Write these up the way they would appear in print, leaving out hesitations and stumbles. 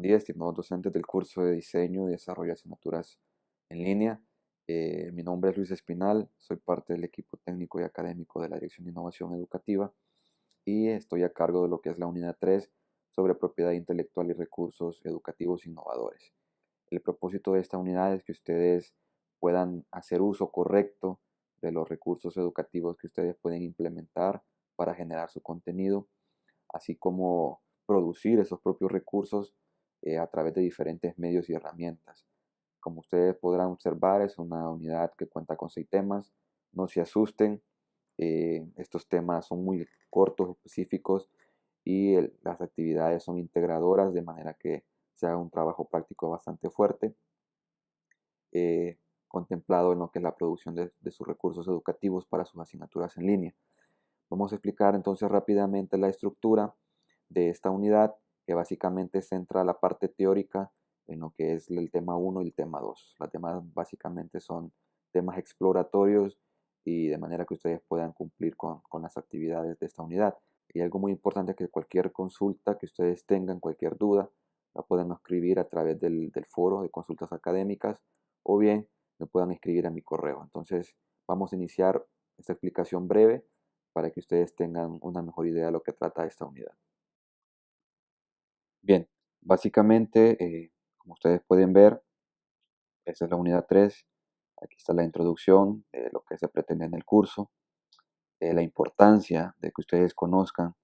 día, estimados docentes del curso de Diseño y Desarrollo de Asignaturas en línea. Mi nombre es Luis Espinal, soy parte del equipo técnico y académico de la Dirección de Innovación Educativa y estoy a cargo de lo que es la unidad 3 sobre propiedad intelectual y recursos educativos innovadores. El propósito de esta unidad es que ustedes puedan hacer uso correcto de los recursos educativos que ustedes pueden implementar para generar su contenido, así como producir esos propios recursos a través de diferentes medios y herramientas. Como ustedes podrán observar, es una unidad que cuenta con 6 temas. No se asusten, estos temas son muy cortos, específicos y las actividades son integradoras de manera que se haga un trabajo práctico bastante fuerte, contemplado en lo que es la producción de sus recursos educativos para sus asignaturas en línea. Vamos a explicar entonces rápidamente la estructura de esta unidad, que básicamente centra la parte teórica en lo que es el tema 1 y el tema 2. Los temas básicamente son temas exploratorios y de manera que ustedes puedan cumplir con las actividades de esta unidad. Y algo muy importante es que cualquier consulta que ustedes tengan, cualquier duda, la puedan escribir a través del foro de consultas académicas o bien me puedan escribir a mi correo. Entonces vamos a iniciar esta explicación breve para que ustedes tengan una mejor idea de lo que trata esta unidad. Bien, básicamente, como ustedes pueden ver, esa es la unidad 3. Aquí está la introducción de lo que se pretende en el curso, la importancia de que ustedes conozcan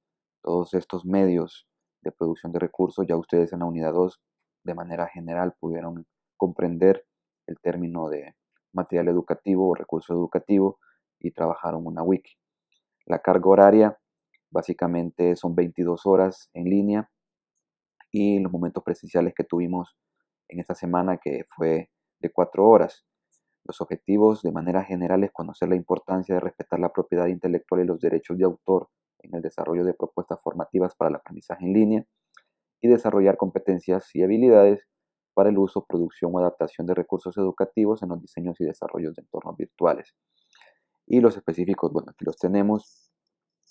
todos estos medios de producción de recursos. Ya ustedes en la unidad 2, de manera general, pudieron comprender el término de material educativo o recurso educativo y trabajaron una wiki. La carga horaria básicamente son 22 horas en línea y los momentos presenciales que tuvimos en esta semana, que fue de 4 horas. Los objetivos de manera general es conocer la importancia de respetar la propiedad intelectual y los derechos de autor en el desarrollo de propuestas formativas para el aprendizaje en línea y desarrollar competencias y habilidades para el uso, producción o adaptación de recursos educativos en los diseños y desarrollos de entornos virtuales. Y los específicos, bueno, aquí los tenemos: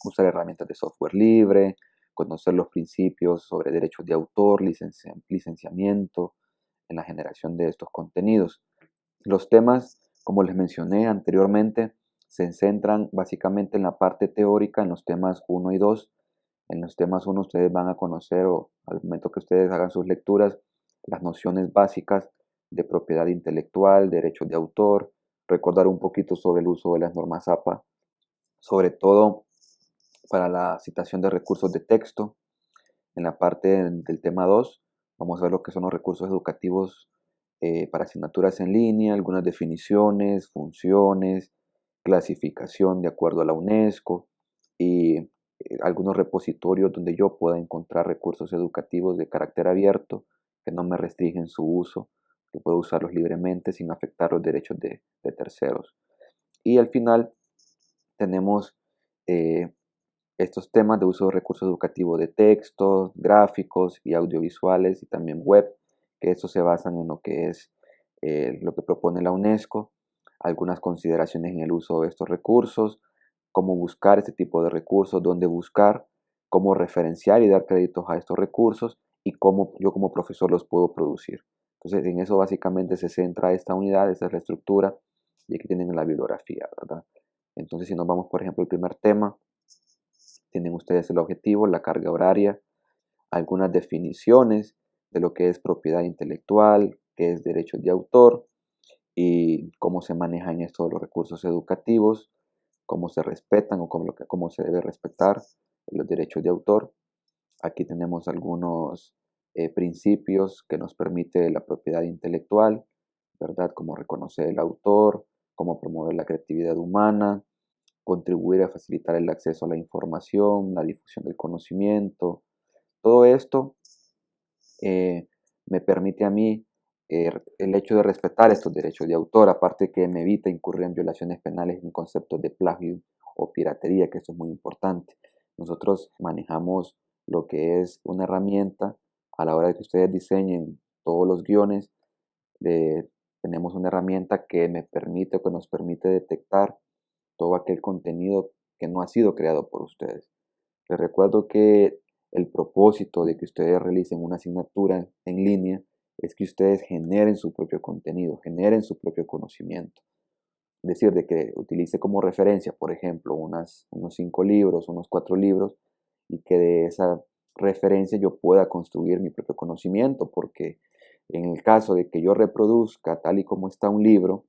usar herramientas de software libre, conocer los principios sobre derechos de autor, licenciamiento en la generación de estos contenidos. Los temas, como les mencioné anteriormente, se centran básicamente en la parte teórica, en los temas 1 y 2. En los temas 1 ustedes van a conocer, o al momento que ustedes hagan sus lecturas, las nociones básicas de propiedad intelectual, derechos de autor, recordar un poquito sobre el uso de las normas APA, sobre todo para la citación de recursos de texto. En la parte del tema 2 vamos a ver lo que son los recursos educativos para asignaturas en línea, algunas definiciones, funciones, clasificación de acuerdo a la UNESCO y algunos repositorios donde yo pueda encontrar recursos educativos de carácter abierto que no me restringen su uso, que puedo usarlos libremente sin afectar los derechos de terceros. Y al final tenemos estos temas de uso de recursos educativos de texto, gráficos y audiovisuales y también web, que estos se basan en lo que es lo que propone la UNESCO, algunas consideraciones en el uso de estos recursos, cómo buscar este tipo de recursos, dónde buscar, cómo referenciar y dar créditos a estos recursos y cómo yo como profesor los puedo producir. Entonces, en eso básicamente se centra esta unidad, esta es la estructura, y aquí tienen la bibliografía, ¿verdad? Entonces, si nos vamos, por ejemplo, al primer tema, tienen ustedes el objetivo, la carga horaria, algunas definiciones de lo que es propiedad intelectual, qué es derechos de autor y cómo se manejan estos los recursos educativos, cómo se respetan o cómo se debe respetar los derechos de autor. Aquí tenemos algunos principios que nos permite la propiedad intelectual, ¿verdad? Como reconocer el autor, cómo promover la creatividad humana, contribuir a facilitar el acceso a la información, la difusión del conocimiento. Todo esto me permite a mí el hecho de respetar estos derechos de autor, aparte que me evita incurrir en violaciones penales en conceptos de plagio o piratería, que esto es muy importante. Nosotros manejamos lo que es una herramienta a la hora de que ustedes diseñen todos los guiones. Tenemos una herramienta que que nos permite detectar todo aquel contenido que no ha sido creado por ustedes. Les recuerdo que El propósito de que ustedes realicen una asignatura en línea es que ustedes generen su propio contenido, generen su propio conocimiento. Es decir, de que utilice como referencia, por ejemplo, unos 5 libros, unos 4 libros, y que de esa referencia yo pueda construir mi propio conocimiento, porque en el caso de que yo reproduzca tal y como está un libro,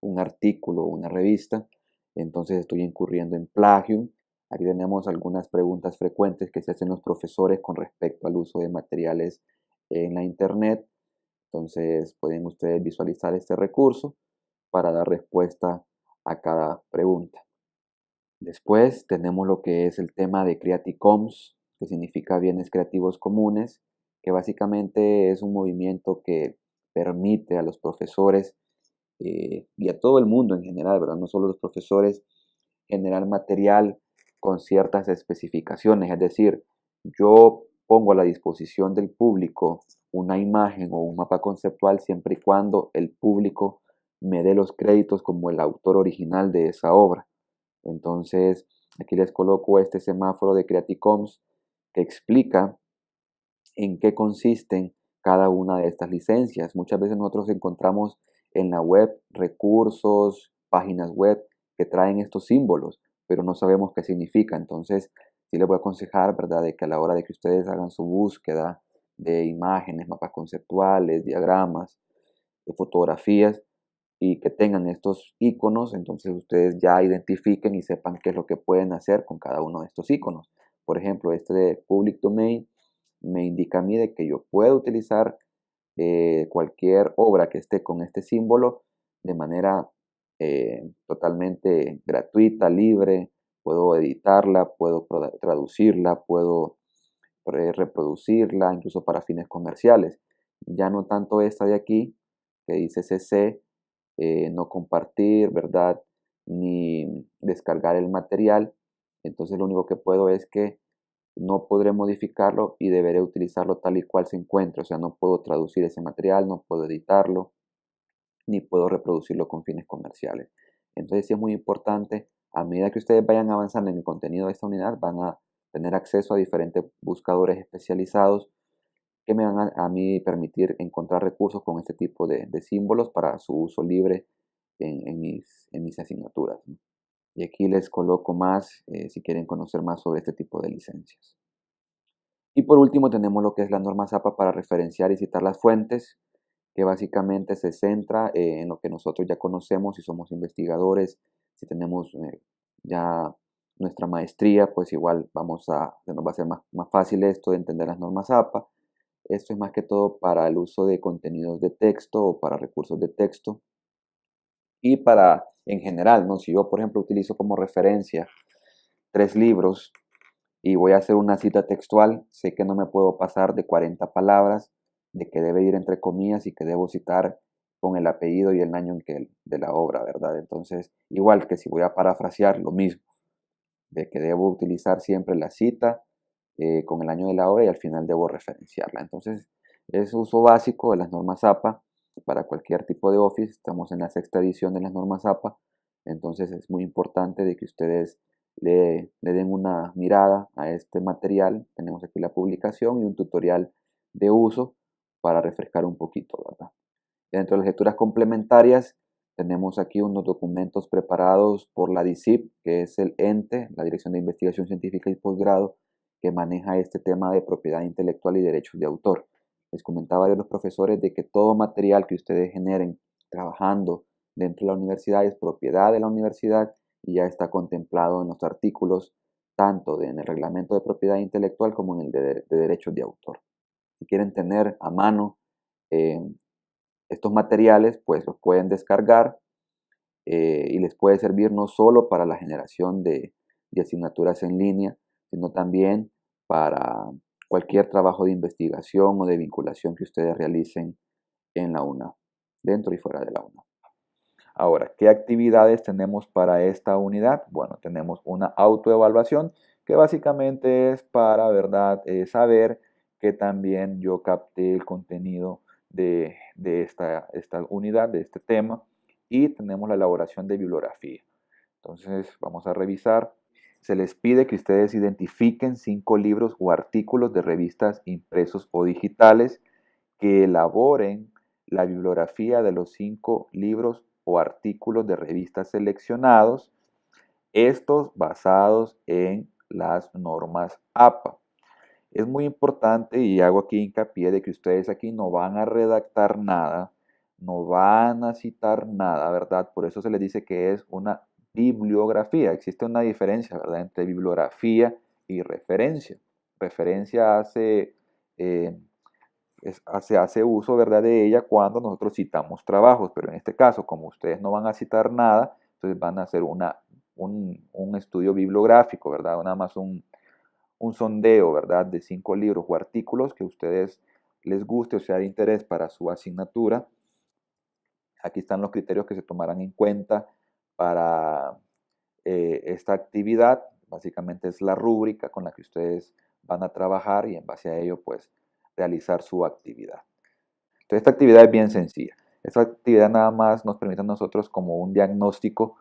un artículo, una revista, entonces estoy incurriendo en plagio. Aquí tenemos algunas preguntas frecuentes que se hacen los profesores con respecto al uso de materiales en la internet. Entonces pueden ustedes visualizar este recurso para dar respuesta a cada pregunta. Después tenemos lo que es el tema de Creative Commons, que significa bienes creativos comunes, que básicamente es un movimiento que permite a los profesores y a todo el mundo en general, ¿verdad? No solo los profesores, generar material con ciertas especificaciones, es decir, yo pongo a la disposición del público una imagen o un mapa conceptual siempre y cuando el público me dé los créditos como el autor original de esa obra. Entonces, aquí les coloco este semáforo de Creative Commons que explica en qué consisten cada una de estas licencias. Muchas veces nosotros encontramos en la web recursos, páginas web que traen estos símbolos, pero no sabemos qué significa. Entonces, sí les voy a aconsejar, ¿verdad?, de que a la hora de que ustedes hagan su búsqueda de imágenes, mapas conceptuales, diagramas, de fotografías, y que tengan estos iconos, entonces ustedes ya identifiquen y sepan qué es lo que pueden hacer con cada uno de estos iconos. Por ejemplo, este de Public Domain me indica a mí de que yo puedo utilizar cualquier obra que esté con este símbolo de manera totalmente gratuita, libre. Puedo editarla, puedo traducirla, puedo reproducirla, incluso para fines comerciales. Ya no tanto esta de aquí, que dice CC, no compartir, ¿verdad? Ni descargar el material. Entonces lo único que puedo es que no podré modificarlo y deberé utilizarlo tal y cual se encuentre. O sea, no puedo traducir ese material, no puedo editarlo, ni puedo reproducirlo con fines comerciales. Entonces sí es muy importante, a medida que ustedes vayan avanzando en el contenido de esta unidad, van a tener acceso a diferentes buscadores especializados que me van a mí permitir encontrar recursos con este tipo de símbolos para su uso libre en mis asignaturas, ¿no? Y aquí les coloco más si quieren conocer más sobre este tipo de licencias. Y por último tenemos lo que es la norma ZAPA para referenciar y citar las fuentes, que básicamente se centra en lo que nosotros ya conocemos, si somos investigadores, si tenemos ya nuestra maestría, pues igual se nos va a hacer más fácil esto de entender las normas APA. Esto es más que todo para el uso de contenidos de texto o para recursos de texto y para, en general, ¿no? Si yo, por ejemplo, utilizo como referencia 3 libros y voy a hacer una cita textual, sé que no me puedo pasar de 40 palabras, de que debe ir entre comillas y que debo citar con el apellido y el año de la obra, ¿verdad? Entonces, igual que si voy a parafrasear, lo mismo, de que debo utilizar siempre la cita con el año de la obra y al final debo referenciarla. Entonces, es uso básico de las normas APA para cualquier tipo de Office. Estamos en la 6ª edición de las normas APA, entonces es muy importante de que ustedes le den una mirada a este material. Tenemos aquí la publicación y un tutorial de uso para refrescar un poquito, ¿verdad? Y dentro de las lecturas complementarias tenemos aquí unos documentos preparados por la DICIP, que es el ente, la Dirección de Investigación Científica y Posgrado, que maneja este tema de propiedad intelectual y derechos de autor. Les comentaba yo a los profesores de que todo material que ustedes generen trabajando dentro de la universidad es propiedad de la universidad y ya está contemplado en los artículos tanto en el reglamento de propiedad intelectual como en el de derechos de autor. Si quieren tener a mano eh, estos materiales, pues los pueden descargar y les puede servir no solo para la generación de asignaturas en línea, sino también para cualquier trabajo de investigación o de vinculación que ustedes realicen en la UNA, dentro y fuera de la UNA. Ahora, ¿qué actividades tenemos para esta unidad? Bueno, tenemos una autoevaluación que básicamente es para, ¿verdad?, saber que también yo capté el contenido de esta unidad, de este tema, y tenemos la elaboración de bibliografía. Entonces, vamos a revisar se les pide que ustedes identifiquen 5 libros o artículos de revistas impresos o digitales, que elaboren la bibliografía de los 5 libros o artículos de revistas seleccionados, estos basados en las normas APA. Es muy importante, y hago aquí hincapié, de que ustedes aquí no van a redactar nada, no van a citar nada, ¿verdad? Por eso se les dice que es una bibliografía. Existe una diferencia, ¿verdad?, entre bibliografía y referencia. Referencia hace uso, ¿verdad?, de ella cuando nosotros citamos trabajos, pero en este caso, como ustedes no van a citar nada, entonces van a hacer un estudio bibliográfico, ¿verdad? Nada más un sondeo, ¿verdad?, de 5 libros o artículos que a ustedes les guste o sea de interés para su asignatura. Aquí están los criterios que se tomarán en cuenta para esta actividad. Básicamente es la rúbrica con la que ustedes van a trabajar y en base a ello, pues, realizar su actividad. Entonces, esta actividad es bien sencilla. Esta actividad nada más nos permite a nosotros como un diagnóstico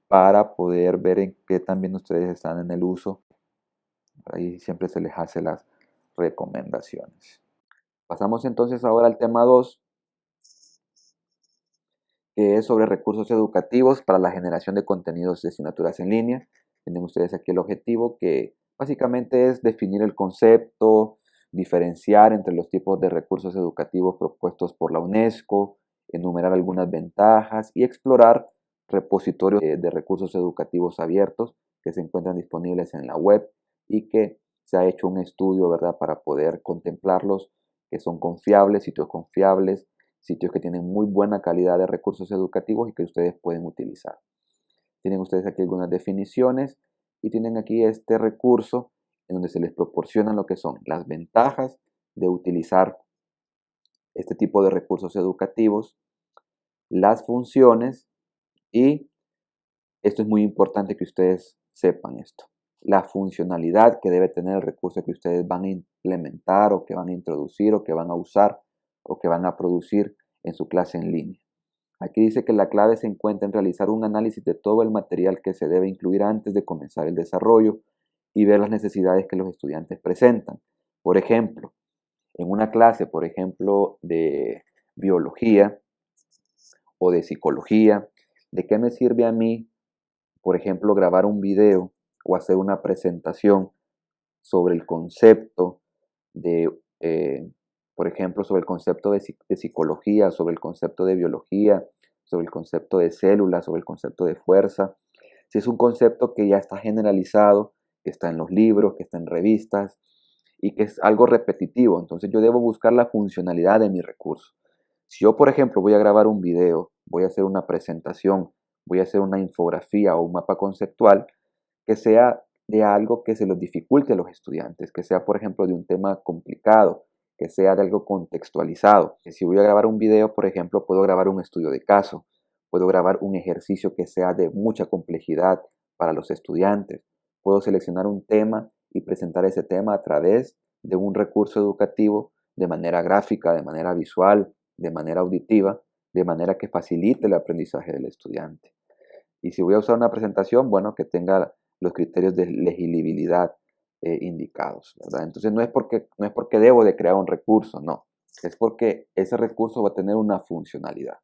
para poder ver en qué también ustedes están en el uso. Ahí siempre se les hace las recomendaciones. Pasamos entonces ahora al tema 2, que es sobre recursos educativos para la generación de contenidos de asignaturas en línea. Tienen ustedes aquí el objetivo, que básicamente es definir el concepto, diferenciar entre los tipos de recursos educativos propuestos por la UNESCO, enumerar algunas ventajas y explorar repositorios de recursos educativos abiertos que se encuentran disponibles en la web y que se ha hecho un estudio, ¿verdad?, para poder contemplarlos, que son confiables, sitios que tienen muy buena calidad de recursos educativos y que ustedes pueden utilizar. Tienen ustedes aquí algunas definiciones y tienen aquí este recurso en donde se les proporcionan lo que son las ventajas de utilizar este tipo de recursos educativos, las funciones y, esto es muy importante que ustedes sepan esto, la funcionalidad que debe tener el recurso que ustedes van a implementar o que van a introducir o que van a usar o que van a producir en su clase en línea. Aquí dice que la clave se encuentra en realizar un análisis de todo el material que se debe incluir antes de comenzar el desarrollo y ver las necesidades que los estudiantes presentan. Por ejemplo, en una clase, por ejemplo, de biología o de psicología, ¿de qué me sirve a mí, por ejemplo, grabar un video o hacer una presentación sobre el concepto de, por ejemplo, sobre el concepto de psicología, sobre el concepto de biología, sobre el concepto de células, sobre el concepto de fuerza? Si es un concepto que ya está generalizado, que está en los libros, que está en revistas y que es algo repetitivo, entonces yo debo buscar la funcionalidad de mi recurso. Si yo, por ejemplo, voy a grabar un video, voy a hacer una presentación, voy a hacer una infografía o un mapa conceptual, que sea de algo que se los dificulte a los estudiantes, que sea, por ejemplo, de un tema complicado, que sea de algo contextualizado. Si voy a grabar un video, por ejemplo, puedo grabar un estudio de caso, puedo grabar un ejercicio que sea de mucha complejidad para los estudiantes, puedo seleccionar un tema y presentar ese tema a través de un recurso educativo de manera gráfica, de manera visual, de manera auditiva, de manera que facilite el aprendizaje del estudiante. Y si voy a usar una presentación, bueno, que tenga los criterios de legibilidad indicados, ¿verdad? Entonces no es porque debo de crear un recurso, no. Es porque ese recurso va a tener una funcionalidad.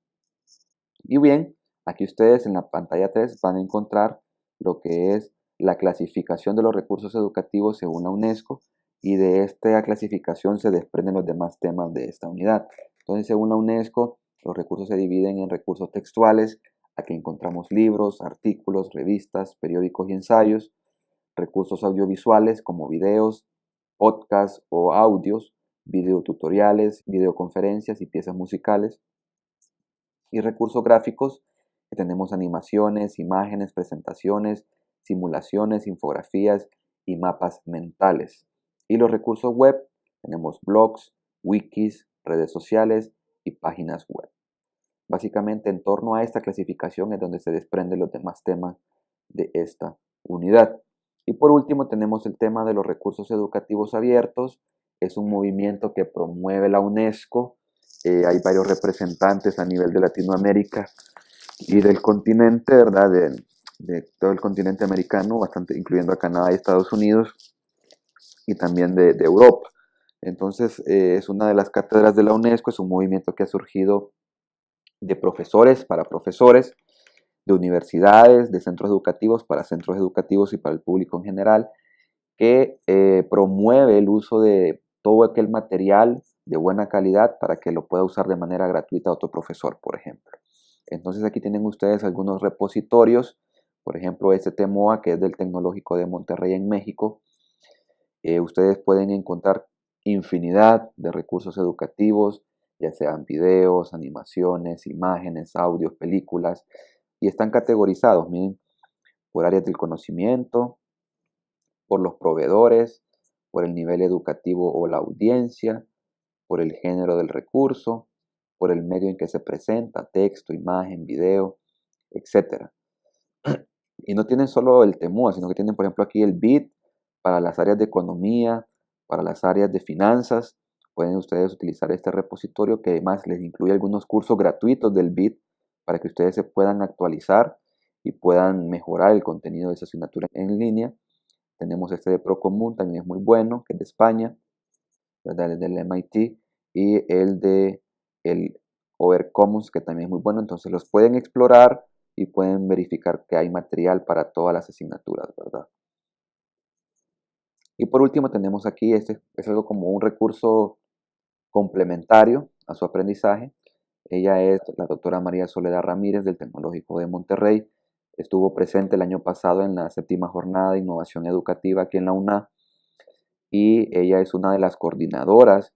Y bien, aquí ustedes en la pantalla 3 van a encontrar lo que es la clasificación de los recursos educativos según la UNESCO, y de esta clasificación se desprenden los demás temas de esta unidad. Entonces, según la UNESCO, los recursos se dividen en recursos textuales. Aquí encontramos libros, artículos, revistas, periódicos y ensayos; recursos audiovisuales como videos, podcasts o audios, videotutoriales, videoconferencias y piezas musicales; y recursos gráficos, que tenemos animaciones, imágenes, presentaciones, simulaciones, infografías y mapas mentales. Y los recursos web, tenemos blogs, wikis, redes sociales y páginas web. Básicamente, en torno a esta clasificación es donde se desprenden los demás temas de esta unidad. Y por último tenemos el tema de los recursos educativos abiertos. Es un movimiento que promueve la UNESCO. Hay varios representantes a nivel de Latinoamérica y del continente, ¿verdad?, de todo el continente americano, bastante, incluyendo a Canadá y Estados Unidos, y también de Europa. Entonces, es una de las cátedras de la UNESCO, es un movimiento que ha surgido de profesores para profesores, de universidades, de centros educativos para centros educativos y para el público en general, que promueve el uso de todo aquel material de buena calidad para que lo pueda usar de manera gratuita otro profesor, por ejemplo. Entonces aquí tienen ustedes algunos repositorios, por ejemplo este TEMOA, que es del Tecnológico de Monterrey en México. Ustedes pueden encontrar infinidad de recursos educativos, ya sean videos, animaciones, imágenes, audios, películas, y están categorizados, miren, por áreas del conocimiento, por los proveedores, por el nivel educativo o la audiencia, por el género del recurso, por el medio en que se presenta, texto, imagen, video, etc. Y no tienen solo el TEMUA, sino que tienen, por ejemplo, aquí el BIT para las áreas de economía, para las áreas de finanzas. Pueden ustedes utilizar este repositorio que además les incluye algunos cursos gratuitos del BIT para que ustedes se puedan actualizar y puedan mejorar el contenido de esa asignatura en línea. Tenemos este de Procomún, también es muy bueno, que es de España, ¿verdad? El del MIT, y el de el Overcommons, que también es muy bueno. Entonces los pueden explorar y pueden verificar que hay material para todas las asignaturas, ¿verdad? Y por último tenemos aquí, este es algo como un recurso complementario a su aprendizaje. Ella es la doctora María Soledad Ramírez del Tecnológico de Monterrey. Estuvo presente el año pasado en la 7ª jornada de innovación educativa aquí en la UNA, y ella es una de las coordinadoras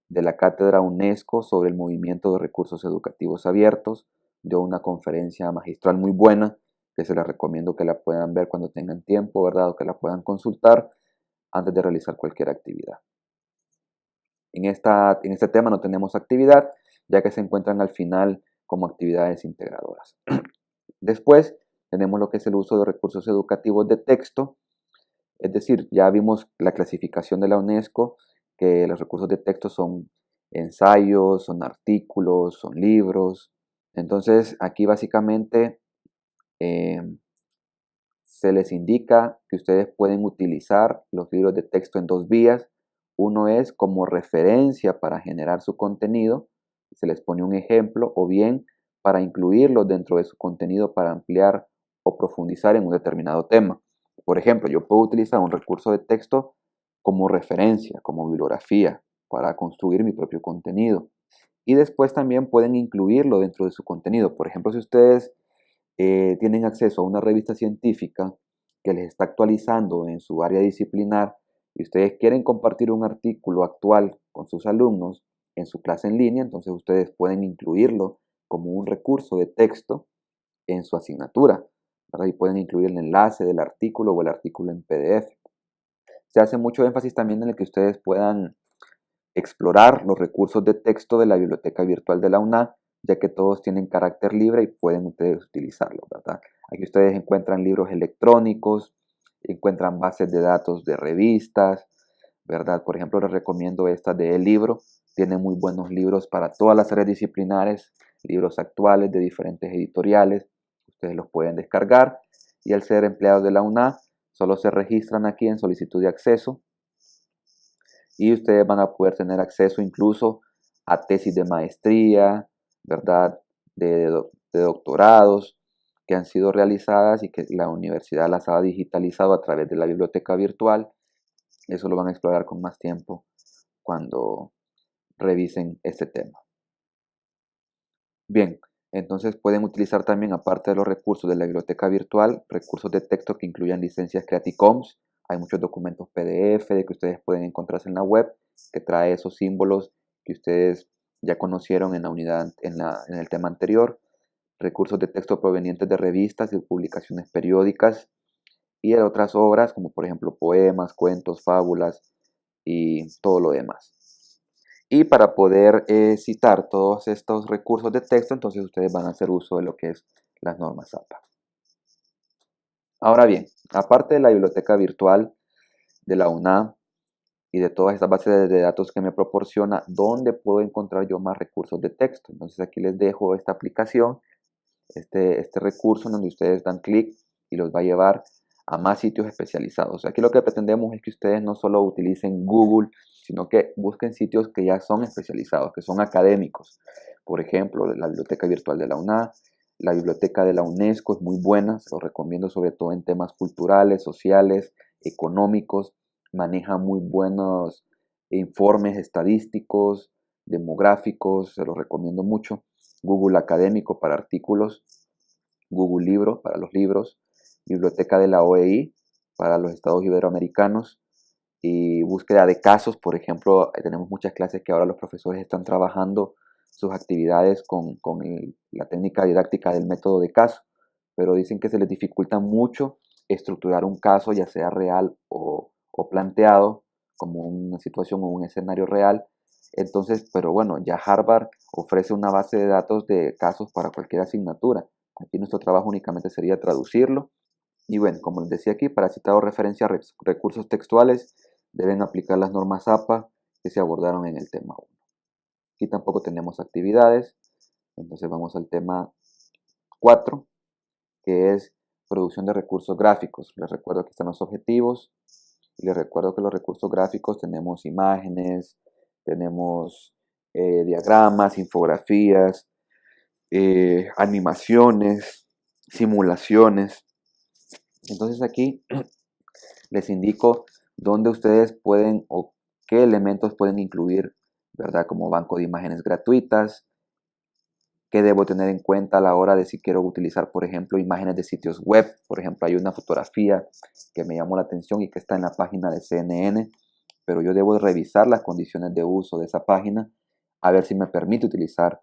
de la Cátedra UNESCO sobre el movimiento de recursos educativos abiertos. Dio una conferencia magistral muy buena que se la recomiendo que la puedan ver cuando tengan tiempo, ¿verdad? O que la puedan consultar antes de realizar cualquier actividad. En este tema no tenemos actividad, ya que se encuentran al final como actividades integradoras. Después tenemos lo que es el uso de recursos educativos de texto. Es decir, ya vimos la clasificación de la UNESCO, que los recursos de texto son ensayos, son artículos, son libros. Entonces, aquí básicamente eh, se les indica que ustedes pueden utilizar los libros de texto en dos vías. Uno es como referencia para generar su contenido, se les pone un ejemplo, o bien para incluirlo dentro de su contenido para ampliar o profundizar en un determinado tema. Por ejemplo, yo puedo utilizar un recurso de texto como referencia, como bibliografía, para construir mi propio contenido. Y después también pueden incluirlo dentro de su contenido. Por ejemplo, si ustedes tienen acceso a una revista científica que les está actualizando en su área disciplinar y ustedes quieren compartir un artículo actual con sus alumnos en su clase en línea, entonces ustedes pueden incluirlo como un recurso de texto en su asignatura, ¿verdad? Y pueden incluir el enlace del artículo o el artículo en PDF. Se hace mucho énfasis también en el que ustedes puedan explorar los recursos de texto de la biblioteca virtual de la UNA, ya que todos tienen carácter libre y pueden ustedes utilizarlos, ¿verdad? Aquí ustedes encuentran libros electrónicos, encuentran bases de datos de revistas, ¿verdad? Por ejemplo, les recomiendo esta de El Libro. Tiene muy buenos libros para todas las áreas disciplinares, libros actuales de diferentes editoriales. Ustedes los pueden descargar y al ser empleados de la UNA, solo se registran aquí en solicitud de acceso y ustedes van a poder tener acceso incluso a tesis de maestría, ¿verdad? De doctorados que han sido realizadas y que la universidad las ha digitalizado a través de la biblioteca virtual. Eso lo van a explorar con más tiempo cuando revisen este tema. Bien, entonces pueden utilizar también, aparte de los recursos de la biblioteca virtual, recursos de texto que incluyan licencias Creative Commons. Hay muchos documentos PDF de que ustedes pueden encontrarse en la web que trae esos símbolos que ustedes ya conocieron en la unidad, en el tema anterior. Recursos de texto provenientes de revistas y publicaciones periódicas y de otras obras como por ejemplo poemas, cuentos, fábulas y todo lo demás. Y para poder citar todos estos recursos de texto, entonces ustedes van a hacer uso de lo que es las normas APA. Ahora bien, aparte de la biblioteca virtual de la UNAM y de todas estas bases de datos que me proporciona, ¿dónde puedo encontrar yo más recursos de texto? Entonces aquí les dejo esta aplicación, este recurso en donde ustedes dan clic y los va a llevar a más sitios especializados. Aquí lo que pretendemos es que ustedes no solo utilicen Google, sino que busquen sitios que ya son especializados, que son académicos. Por ejemplo, la Biblioteca Virtual de la UNA, la Biblioteca de la UNESCO es muy buena, se lo recomiendo sobre todo en temas culturales, sociales, económicos, maneja muy buenos informes estadísticos, demográficos, se los recomiendo mucho. Google Académico para artículos, Google Libro para los libros, Biblioteca de la OEI para los estados iberoamericanos y búsqueda de casos. Por ejemplo, tenemos muchas clases que ahora los profesores están trabajando sus actividades con la técnica didáctica del método de caso, pero dicen que se les dificulta mucho estructurar un caso, ya sea real o planteado como una situación o un escenario real. Entonces, pero bueno, ya Harvard ofrece una base de datos de casos para cualquier asignatura. Aquí nuestro trabajo únicamente sería traducirlo. Y bueno, como les decía aquí, para citar o referencia a recursos textuales, deben aplicar las normas APA que se abordaron en el tema 1. Aquí tampoco tenemos actividades, entonces vamos al tema 4, que es producción de recursos gráficos. Les recuerdo que están los objetivos y les recuerdo que los recursos gráficos tenemos imágenes, tenemos diagramas, infografías, animaciones, simulaciones. Entonces aquí les indico dónde ustedes pueden o qué elementos pueden incluir, ¿verdad? Como banco de imágenes gratuitas, qué debo tener en cuenta a la hora de si quiero utilizar, por ejemplo, imágenes de sitios web. Por ejemplo, hay una fotografía que me llamó la atención y que está en la página de CNN, pero yo debo revisar las condiciones de uso de esa página a ver si me permite utilizar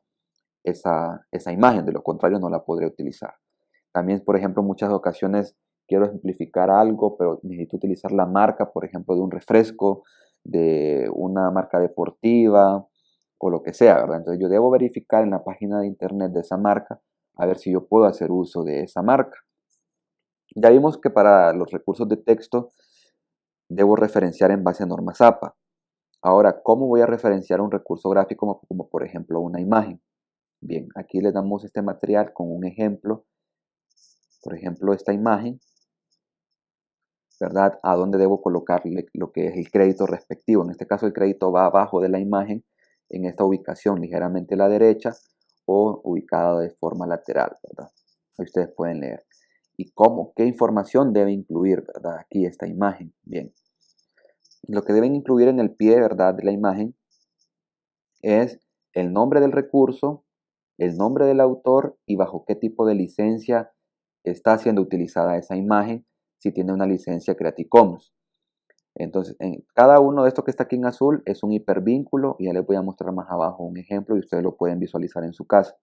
esa imagen, de lo contrario no la podré utilizar. También, por ejemplo, en muchas ocasiones quiero ejemplificar algo, pero necesito utilizar la marca, por ejemplo, de un refresco, de una marca deportiva o lo que sea, ¿verdad? Entonces yo debo verificar en la página de internet de esa marca a ver si yo puedo hacer uso de esa marca. Ya vimos que para los recursos de texto debo referenciar en base a normas APA. Ahora, ¿cómo voy a referenciar un recurso gráfico como por ejemplo una imagen? Bien, aquí les damos este material con un ejemplo. Por ejemplo, esta imagen, ¿verdad? A dónde debo colocarle lo que es el crédito respectivo. En este caso, el crédito va abajo de la imagen, en esta ubicación, ligeramente a la derecha o ubicada de forma lateral, ¿verdad? Ahí ustedes pueden leer. ¿Y cómo? ¿Qué información debe incluir, ¿verdad? Aquí esta imagen. Bien. Lo que deben incluir en el pie, ¿verdad? De la imagen es el nombre del recurso, el nombre del autor y bajo qué tipo de licencia está siendo utilizada esa imagen, si tiene una licencia Creative Commons. Entonces, en cada uno de estos que está aquí en azul es un hipervínculo y ya les voy a mostrar más abajo un ejemplo y ustedes lo pueden visualizar en su casa.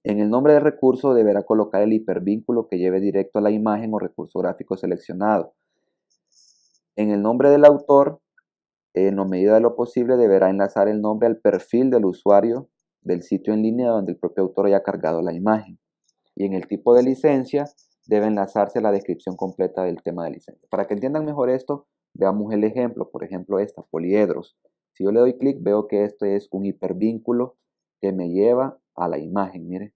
En el nombre del recurso deberá colocar el hipervínculo que lleve directo a la imagen o recurso gráfico seleccionado. En el nombre del autor, en la medida de lo posible, deberá enlazar el nombre al perfil del usuario del sitio en línea donde el propio autor haya cargado la imagen. Y en el tipo de licencia debe enlazarse la descripción completa del tema de licencia. Para que entiendan mejor esto, veamos el ejemplo. Por ejemplo, esta, poliedros. Si yo le doy clic, veo que este es un hipervínculo que me lleva a la imagen. Miren,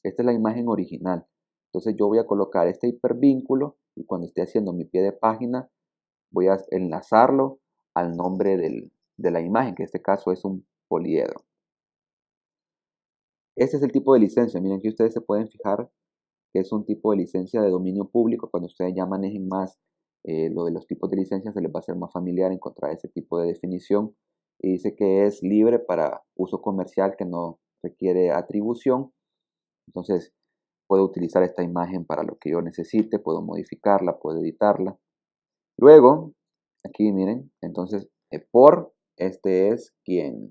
esta es la imagen original. Entonces yo voy a colocar este hipervínculo y cuando esté haciendo mi pie de página, voy a enlazarlo al nombre de la imagen, que en este caso es un poliedro. Este es el tipo de licencia. Miren que ustedes se pueden fijar que es un tipo de licencia de dominio público. Cuando ustedes ya manejen más lo de los tipos de licencias, se les va a ser más familiar encontrar ese tipo de definición. Y dice que es libre para uso comercial, que no requiere atribución. Entonces, puedo utilizar esta imagen para lo que yo necesite, puedo modificarla, puedo editarla. Luego, aquí miren, entonces, este es quien,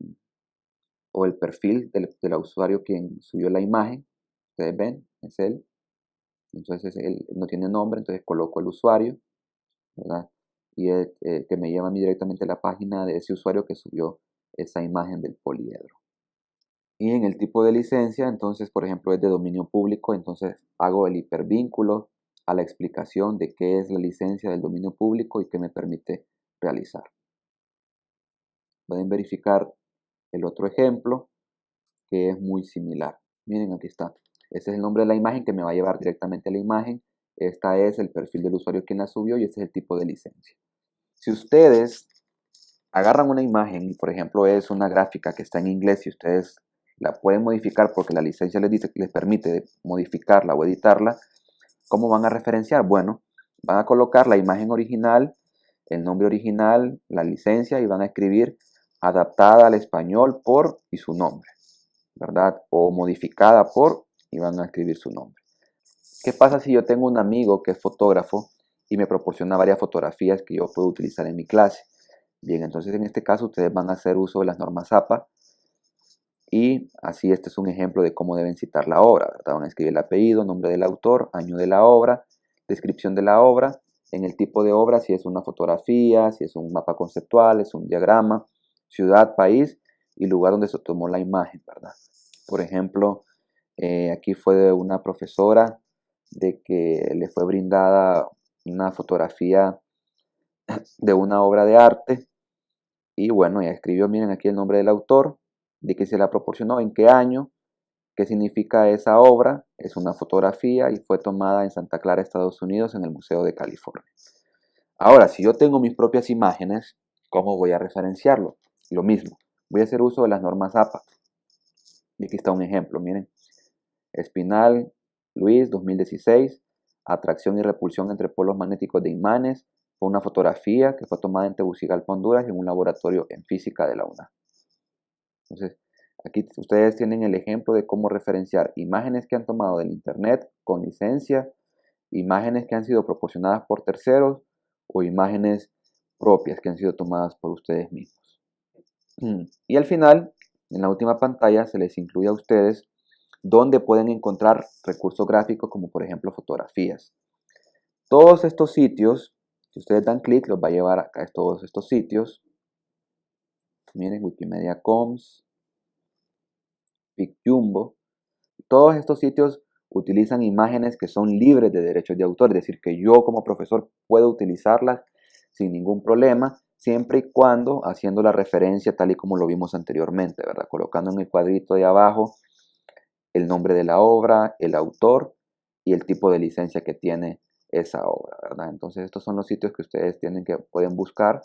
o el perfil del usuario quien subió la imagen. Ustedes ven, es él. Entonces él no tiene nombre, entonces coloco el usuario, ¿verdad? Y que me lleva a mí directamente a la página de ese usuario que subió esa imagen del poliedro. Y en el tipo de licencia, entonces, por ejemplo, es de dominio público, entonces hago el hipervínculo a la explicación de qué es la licencia del dominio público y qué me permite realizar. Pueden verificar el otro ejemplo que es muy similar. Miren, aquí está. Ese es el nombre de la imagen que me va a llevar directamente a la imagen. Esta es el perfil del usuario quien la subió y este es el tipo de licencia. Si ustedes agarran una imagen y por ejemplo es una gráfica que está en inglés y ustedes la pueden modificar porque la licencia les permite modificarla o editarla, ¿cómo van a referenciar? Bueno, van a colocar la imagen original, el nombre original, la licencia y van a escribir adaptada al español por y su nombre, ¿verdad? O modificada por y van a escribir su nombre. ¿Qué pasa si yo tengo un amigo que es fotógrafo y me proporciona varias fotografías que yo puedo utilizar en mi clase? Bien, entonces en este caso ustedes van a hacer uso de las normas APA y así este es un ejemplo de cómo deben citar la obra, ¿verdad? Van a escribir el apellido, nombre del autor, año de la obra, descripción de la obra, en el tipo de obra, si es una fotografía, si es un mapa conceptual, es un diagrama, ciudad, país y lugar donde se tomó la imagen, ¿verdad? Por ejemplo, aquí fue de una profesora de que le fue brindada una fotografía de una obra de arte y bueno, ella escribió, miren aquí el nombre del autor, de que se la proporcionó, en qué año, qué significa esa obra, es una fotografía y fue tomada en Santa Clara, Estados Unidos, en el Museo de California. Ahora, si yo tengo mis propias imágenes, ¿cómo voy a referenciarlo? Lo mismo, voy a hacer uso de las normas APA. Y aquí está un ejemplo, miren. Espinal, Luis, 2016, atracción y repulsión entre polos magnéticos de imanes. Fue una fotografía que fue tomada en Tegucigalpa, Honduras, en un laboratorio en física de la UNAM. Entonces, aquí ustedes tienen el ejemplo de cómo referenciar imágenes que han tomado del internet con licencia, imágenes que han sido proporcionadas por terceros o imágenes propias que han sido tomadas por ustedes mismos. Y al final, en la última pantalla, se les incluye a ustedes donde pueden encontrar recursos gráficos como por ejemplo fotografías. Todos estos sitios, si ustedes dan clic, los va a llevar acá a todos estos sitios. Miren, Wikimedia Commons, PicJumbo. Todos estos sitios utilizan imágenes que son libres de derechos de autor, es decir, que yo como profesor puedo utilizarlas sin ningún problema, siempre y cuando haciendo la referencia tal y como lo vimos anteriormente, ¿verdad? Colocando en el cuadrito de abajo el nombre de la obra, el autor y el tipo de licencia que tiene esa obra, ¿verdad? Entonces estos son los sitios que ustedes pueden buscar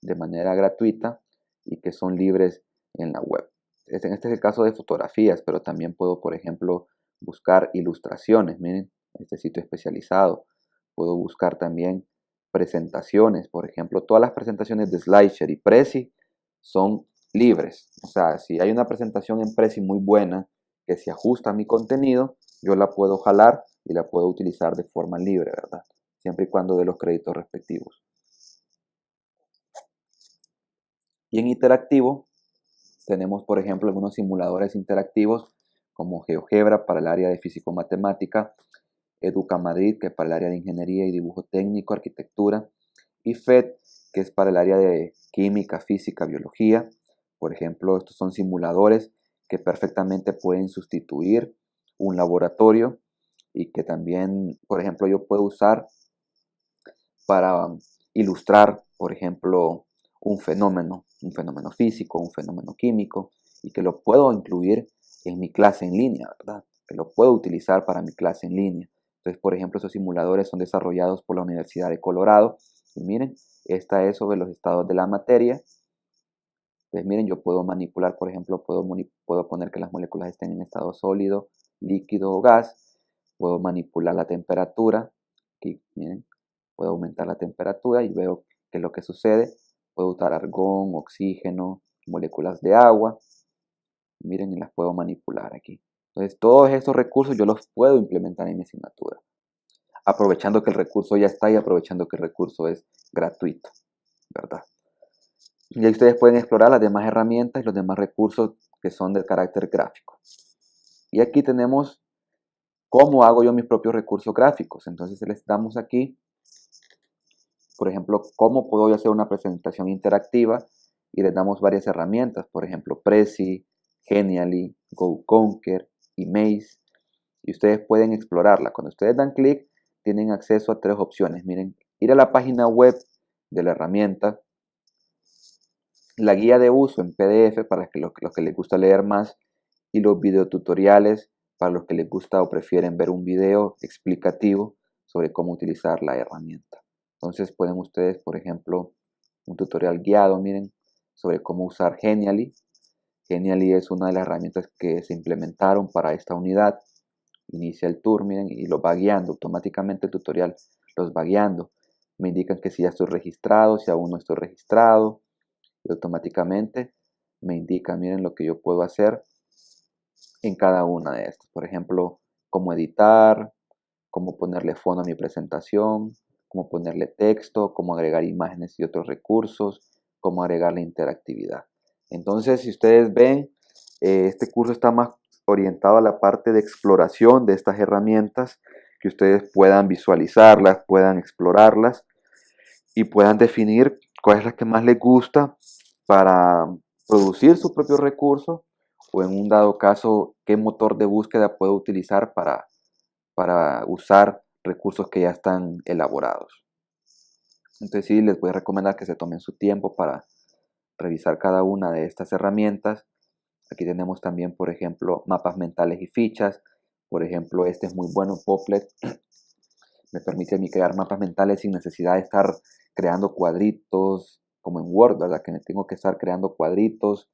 de manera gratuita y que son libres en la web. Este es el caso de fotografías, pero también puedo, por ejemplo, buscar ilustraciones. Miren, este sitio especializado. Puedo buscar también presentaciones. Por ejemplo, todas las presentaciones de SlideShare y Prezi son libres. O sea, si hay una presentación en Prezi muy buena que se ajusta a mi contenido, yo la puedo jalar y la puedo utilizar de forma libre, ¿verdad? Siempre y cuando dé los créditos respectivos. Y en interactivo tenemos, por ejemplo, algunos simuladores interactivos como GeoGebra para el área de físico-matemática, Educa Madrid, que es para el área de ingeniería y dibujo técnico, arquitectura, y FED, que es para el área de química, física, biología. Por ejemplo, estos son simuladores que perfectamente pueden sustituir un laboratorio y que también, por ejemplo, yo puedo usar para ilustrar, por ejemplo, un fenómeno físico, un fenómeno químico, y que lo puedo incluir en mi clase en línea, ¿verdad? Que lo puedo utilizar para mi clase en línea. Entonces, por ejemplo, esos simuladores son desarrollados por la Universidad de Colorado. Y miren, esta es sobre los estados de la materia. Entonces, miren, yo puedo manipular, por ejemplo, puedo poner que las moléculas estén en estado sólido, líquido o gas. Puedo manipular la temperatura. Aquí, miren, puedo aumentar la temperatura y veo qué es lo que sucede. Puedo usar argón, oxígeno, moléculas de agua. Miren, y las puedo manipular aquí. Entonces, todos estos recursos yo los puedo implementar en mi asignatura. Aprovechando que el recurso ya está y aprovechando que el recurso es gratuito, ¿verdad? Y ahí ustedes pueden explorar las demás herramientas y los demás recursos que son de carácter gráfico. Y aquí tenemos cómo hago yo mis propios recursos gráficos. Entonces les damos aquí, por ejemplo, cómo puedo yo hacer una presentación interactiva y les damos varias herramientas, por ejemplo, Prezi, Genially, GoConquer y Maze. Y ustedes pueden explorarla. Cuando ustedes dan clic, tienen acceso a tres opciones. Miren, ir a la página web de la herramienta, la guía de uso en PDF para los que les gusta leer más y los videotutoriales para los que les gusta o prefieren ver un video explicativo sobre cómo utilizar la herramienta. Entonces pueden ustedes, por ejemplo, un tutorial guiado, miren, sobre cómo usar Genially. Genially es una de las herramientas que se implementaron para esta unidad. Inicia el tour, miren, y lo va guiando. Automáticamente el tutorial los va guiando. Me indican que si ya estoy registrado, si aún no estoy registrado. Y automáticamente me indica, miren, lo que yo puedo hacer en cada una de estas. Por ejemplo, cómo editar, cómo ponerle fondo a mi presentación, cómo ponerle texto, cómo agregar imágenes y otros recursos, cómo agregar la interactividad. Entonces, si ustedes ven, este curso está más orientado a la parte de exploración de estas herramientas, que ustedes puedan visualizarlas, puedan explorarlas y puedan definir cuál es la que más les gusta para producir su propio recurso, o en un dado caso, qué motor de búsqueda puedo utilizar para usar recursos que ya están elaborados. Entonces sí, les voy a recomendar que se tomen su tiempo para revisar cada una de estas herramientas. Aquí tenemos también, por ejemplo, mapas mentales y fichas. Por ejemplo, este es muy bueno, Popplet. Me permite a mí crear mapas mentales sin necesidad de estar creando cuadritos como en Word, ¿verdad? Que me tengo que estar creando cuadritos,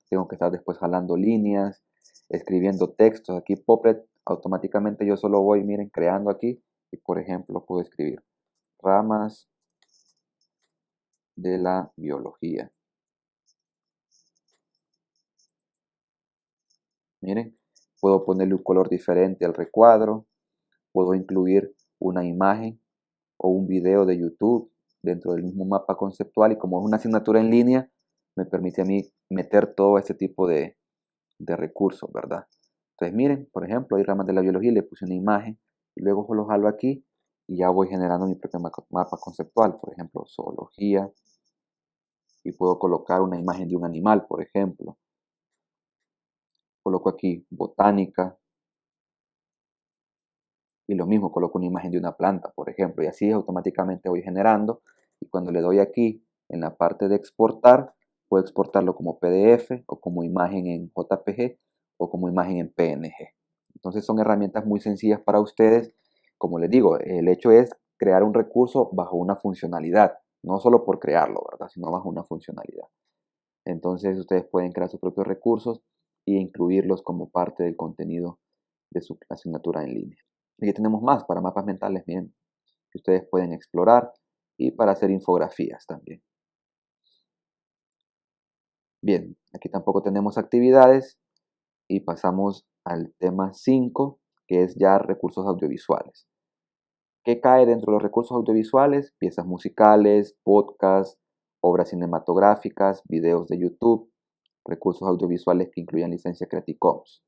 tengo que estar después jalando líneas, escribiendo textos. Aquí Popplet automáticamente yo solo voy, miren, creando aquí y por ejemplo puedo escribir ramas de la biología. Miren, puedo ponerle un color diferente al recuadro, puedo incluir una imagen o un video de YouTube dentro del mismo mapa conceptual, y como es una asignatura en línea, me permite a mí meter todo este tipo de recursos, ¿verdad? Entonces miren, por ejemplo, hay ramas de la biología, le puse una imagen y luego lo jalo aquí y ya voy generando mi propio mapa conceptual, por ejemplo, zoología, y puedo colocar una imagen de un animal, por ejemplo. Coloco aquí botánica y lo mismo, coloco una imagen de una planta, por ejemplo, y así automáticamente voy generando, y cuando le doy aquí en la parte de exportar, puedo exportarlo como PDF o como imagen en JPG o como imagen en PNG. Entonces son herramientas muy sencillas para ustedes. Como les digo, el hecho es crear un recurso bajo una funcionalidad, no solo por crearlo, ¿verdad? Sino bajo una funcionalidad. Entonces ustedes pueden crear sus propios recursos e incluirlos como parte del contenido de su asignatura en línea. Aquí tenemos más para mapas mentales, bien, que ustedes pueden explorar, y para hacer infografías también. Bien, aquí tampoco tenemos actividades y pasamos al tema 5, que es ya recursos audiovisuales. ¿Qué cae dentro de los recursos audiovisuales? Piezas musicales, podcasts, obras cinematográficas, videos de YouTube, recursos audiovisuales que incluyan licencia Creative Commons.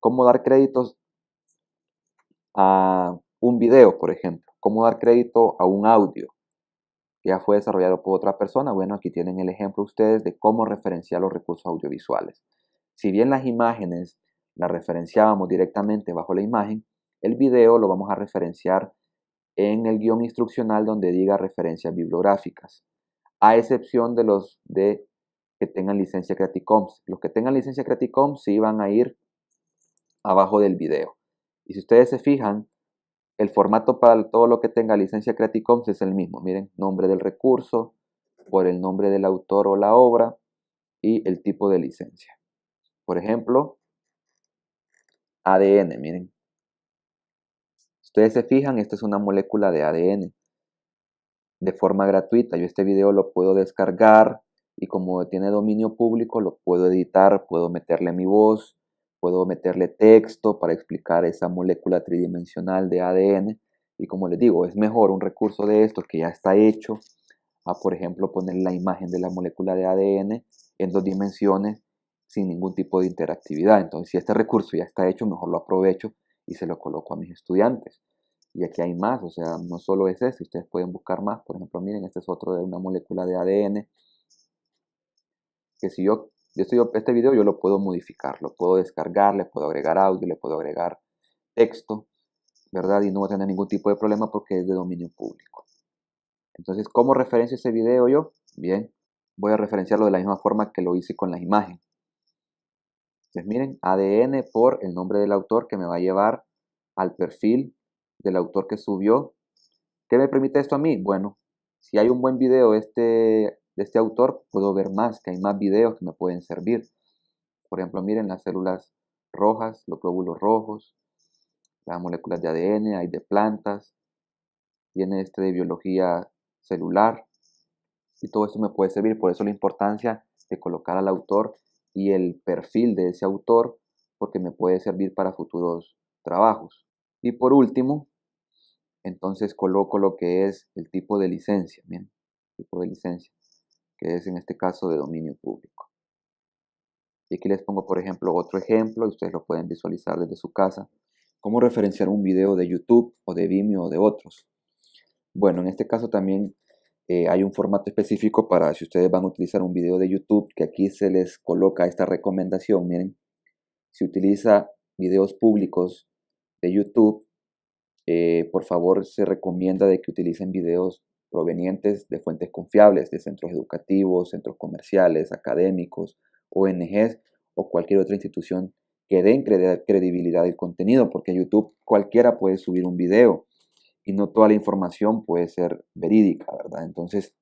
¿Cómo dar créditos a un video, por ejemplo? ¿Cómo dar crédito a un audio que ya fue desarrollado por otra persona? Bueno, aquí tienen el ejemplo ustedes de cómo referenciar los recursos audiovisuales. Si bien las imágenes las referenciábamos directamente bajo la imagen, el video lo vamos a referenciar en el guión instruccional donde diga referencias bibliográficas, a excepción de los que tengan licencia Creative Commons. Los que tengan licencia Creative Commons sí van a ir abajo del video. Y si ustedes se fijan, el formato para todo lo que tenga licencia Creative Commons es el mismo. Miren, nombre del recurso, por el nombre del autor o la obra y el tipo de licencia. Por ejemplo, ADN, miren. Si ustedes se fijan, esta es una molécula de ADN de forma gratuita. Yo este video lo puedo descargar y como tiene dominio público lo puedo editar, puedo meterle mi voz, puedo meterle texto para explicar esa molécula tridimensional de ADN. Y como les digo, es mejor un recurso de estos que ya está hecho a, por ejemplo, poner la imagen de la molécula de ADN en 2 dimensiones sin ningún tipo de interactividad. Entonces, si este recurso ya está hecho, mejor lo aprovecho y se lo coloco a mis estudiantes. Y aquí hay más, o sea, no solo es este, ustedes pueden buscar más. Por ejemplo, miren, este es otro de una molécula de ADN, que si este video yo lo puedo modificar, lo puedo descargar, le puedo agregar audio, le puedo agregar texto, ¿verdad? Y no voy a tener ningún tipo de problema porque es de dominio público. Entonces, ¿cómo referencio ese video yo? Bien, voy a referenciarlo de la misma forma que lo hice con la imagen. Entonces miren, ADN por el nombre del autor que me va a llevar al perfil del autor que subió. ¿Qué me permite esto a mí? Bueno, si hay un buen video de este autor, puedo ver más, que hay más videos que me pueden servir. Por ejemplo, miren las células rojas, los glóbulos rojos, las moléculas de ADN, hay de plantas, tiene este de biología celular y todo esto me puede servir. Por eso la importancia de colocar al autor y el perfil de ese autor, porque me puede servir para futuros trabajos. Y por último, entonces coloco lo que es el tipo de licencia, bien, tipo de licencia, que es en este caso de dominio público. Y aquí les pongo, por ejemplo, otro ejemplo, y ustedes lo pueden visualizar desde su casa. ¿Cómo referenciar un video de YouTube o de Vimeo o de otros? Bueno, en este caso también hay un formato específico para si ustedes van a utilizar un video de YouTube, que aquí se les coloca esta recomendación. Miren, si utiliza videos públicos de YouTube, por favor se recomienda de que utilicen videos provenientes de fuentes confiables, de centros educativos, centros comerciales, académicos, ONGs o cualquier otra institución que den credibilidad al contenido, porque en YouTube cualquiera puede subir un video y no toda la información puede ser verídica, ¿verdad? Entonces,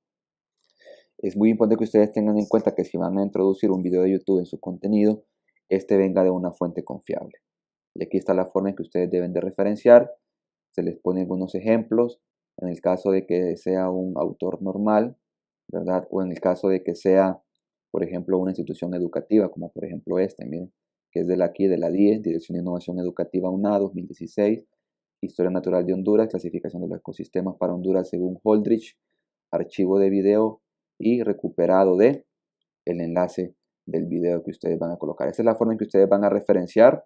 es muy importante que ustedes tengan en cuenta que si van a introducir un video de YouTube en su contenido, este venga de una fuente confiable. Y aquí está la forma en que ustedes deben de referenciar. Se les ponen algunos ejemplos en el caso de que sea un autor normal, ¿verdad? O en el caso de que sea, por ejemplo, una institución educativa, como por ejemplo esta, miren, que es de la DIE, Dirección de Innovación Educativa UNA 2016, Historia Natural de Honduras, clasificación de los ecosistemas para Honduras según Holdridge, archivo de video y recuperado de el enlace del video que ustedes van a colocar. Esa es la forma en que ustedes van a referenciar